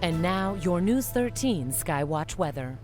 And now, your News 13 Skywatch weather.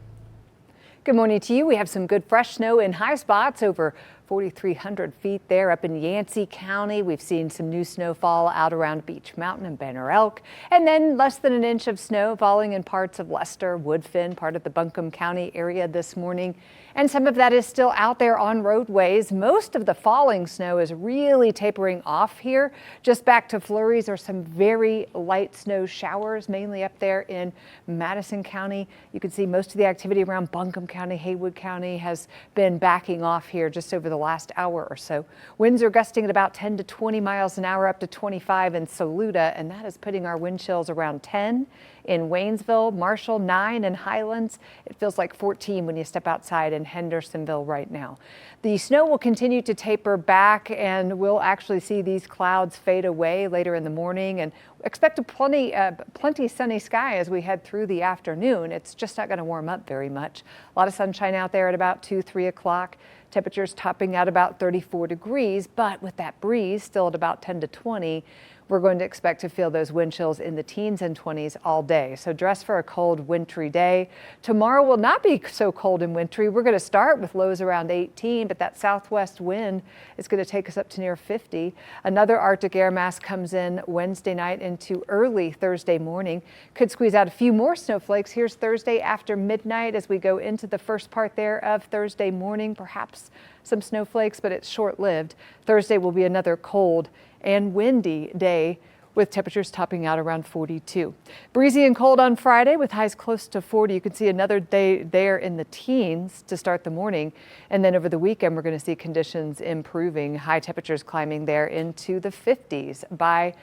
Good morning to you. We have some good fresh snow in high spots over 4,300 feet there up in Yancey County. We've seen some new snowfall out around Beech Mountain and Banner Elk, and then less than an inch of snow falling in parts of Lester, Woodfin, part of the Buncombe County area this morning. And some of that is still out there on roadways. Most of the falling snow is really tapering off here. Just back to flurries or some very light snow showers, mainly up there in Madison County. You can see most of the activity around Buncombe County, Haywood County has been backing off here just over the last hour or so. Winds are gusting at about 10 to 20 miles an hour, up to 25 in Saluda, and that is putting our wind chills around 10 in Waynesville, Marshall, 9 in Highlands. It feels like 14 when you step outside in Hendersonville right now. The snow will continue to taper back, and we'll actually see these clouds fade away later in the morning, and expect a plenty sunny sky as we head through the afternoon. It's just not going to warm up very much. A lot of sunshine out there at about 2-3 o'clock. Temperatures topping out about 34 degrees, but with that breeze still at about 10 to 20, we're going to expect to feel those wind chills in the teens and 20s all day. So dress for a cold, wintry day. Tomorrow will not be so cold and wintry. We're going to start with lows around 18, but that southwest wind is going to take us up to near 50. Another Arctic air mass comes in Wednesday night into early Thursday morning. Could squeeze out a few more snowflakes. Here's Thursday after midnight as we go into the first part there of Thursday morning. Perhaps some snowflakes, but it's short-lived. Thursday will be another cold and windy day with temperatures topping out around 42. Breezy and cold on Friday with highs close to 40. You can see another day there in the teens to start the morning. And then over the weekend, we're going to see conditions improving. High temperatures climbing there into the 50s by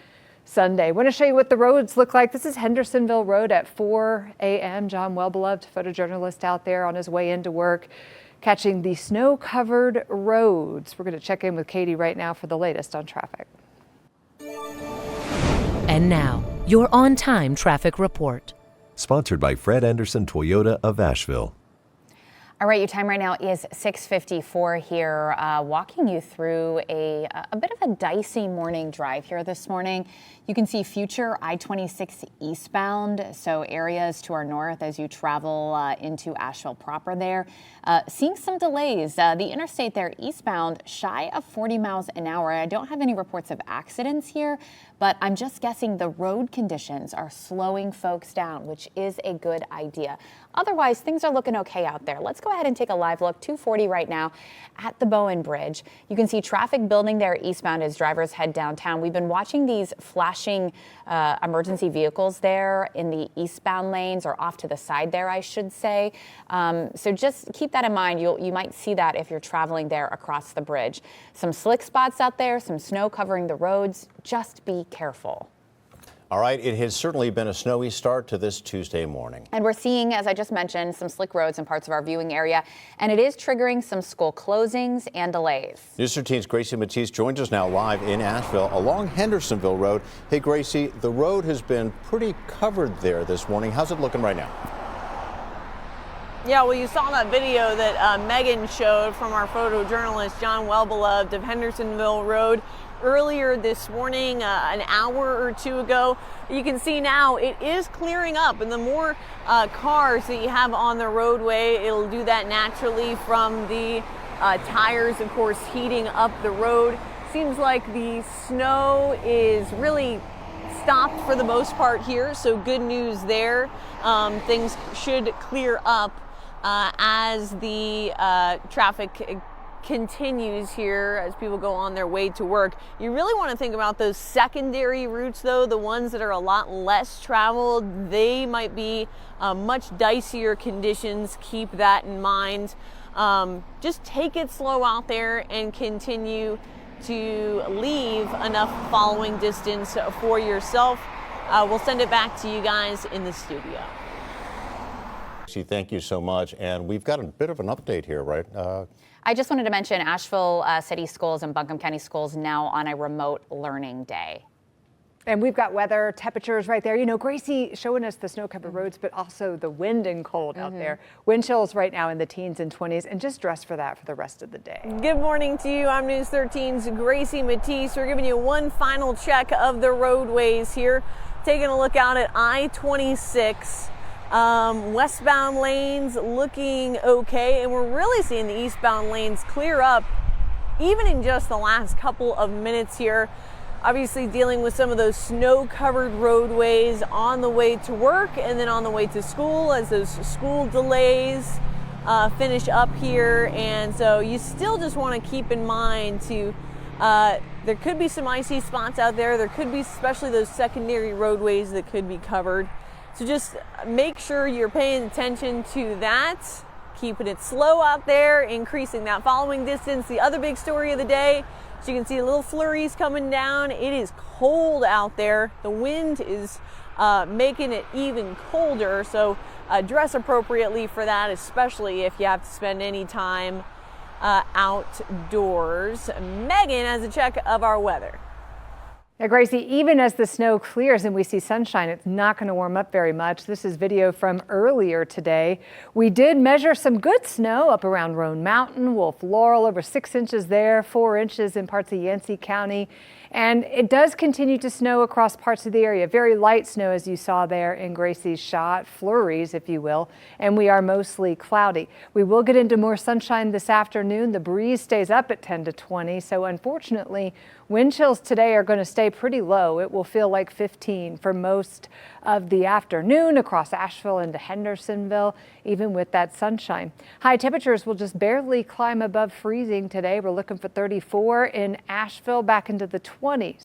Sunday. I want to show you what the roads look like. This is Hendersonville Road at 4 a.m. John Wellbeloved, photojournalist out there on his way into work, catching the snow-covered roads. We're going to check in with Katie right now for the latest on traffic. And now, your on-time traffic report. Sponsored by Fred Anderson Toyota of Asheville. All right, your time right now is 6:54 here, walking you through a bit of a dicey morning drive here this morning. You can see future I-26 eastbound, so areas to our north as you travel into Asheville proper there. Seeing some delays. The interstate there eastbound shy of 40 miles an hour. I don't have any reports of accidents here, but I'm just guessing the road conditions are slowing folks down, which is a good idea. Otherwise, things are looking okay out there. Let's go ahead and take a live look. 240 right now at the Bowen Bridge. You can see traffic building there eastbound as drivers head downtown. We've been watching these flashing emergency vehicles there in the eastbound lanes, or off to the side there, I should say. So just keep that in mind. You might see that if you're traveling there across the bridge. Some slick spots out there, some snow covering the roads. Just be careful. All right, it has certainly been a snowy start to this Tuesday morning. And we're seeing, as I just mentioned, some slick roads in parts of our viewing area, and it is triggering some school closings and delays. News 13's Gracie Matisse joins us now live in Asheville along Hendersonville Road. Hey, Gracie, the road has been pretty covered there this morning. How's it looking right now? Yeah, well, you saw that video that Megan showed from our photojournalist, John Wellbeloved of Hendersonville Road earlier this morning, an hour or two ago. You can see now it is clearing up, and the more cars that you have on the roadway, it'll do that naturally from the tires, of course, heating up the road. Seems like the snow is really stopped for the most part here, so good news there. Things should clear up as the traffic continues here as people go on their way to work. You really want to think about those secondary routes, though, the ones that are a lot less traveled. They might be much dicier conditions. Keep that in mind. Just take it slow out there and continue to leave enough following distance for yourself. We'll send it back to you guys in the studio. Thank you so much. And we've got a bit of an update here, right? I just wanted to mention Asheville City Schools and Buncombe County Schools now on a remote learning day. And we've got weather temperatures right there. You know, Gracie showing us the snow-covered roads, but also the wind and cold out there. Wind chills right now in the teens and 20s, and just dress for that for the rest of the day. Good morning to you. I'm News 13's Gracie Matisse. We're giving you one final check of the roadways here. Taking a look out at I-26. Westbound lanes looking okay, and we're really seeing the eastbound lanes clear up even in just the last couple of minutes here. Obviously dealing with some of those snow-covered roadways on the way to work and then on the way to school as those school delays finish up here. And so you still just want to keep in mind there could be some icy spots out there. There could be especially those secondary roadways that could be covered. So just make sure you're paying attention to that, keeping it slow out there, increasing that following distance. The other big story of the day, so you can see little flurries coming down. It is cold out there. The wind is making it even colder, so dress appropriately for that, especially if you have to spend any time outdoors. Megan has a check of our weather. Now, Gracie, even as the snow clears and we see sunshine, it's not going to warm up very much. This is video from earlier today. We did measure some good snow up around Roan Mountain, Wolf Laurel, over 6 inches there, 4 inches in parts of Yancey County. And it does continue to snow across parts of the area. Very light snow, as you saw there in Gracie's shot, flurries, if you will, and we are mostly cloudy. We will get into more sunshine this afternoon. The breeze stays up at 10 to 20, so unfortunately, wind chills today are going to stay pretty low. It will feel like 15 for most of the afternoon across Asheville into Hendersonville, even with that sunshine. High temperatures will just barely climb above freezing today. We're looking for 34 in Asheville, back into the 20s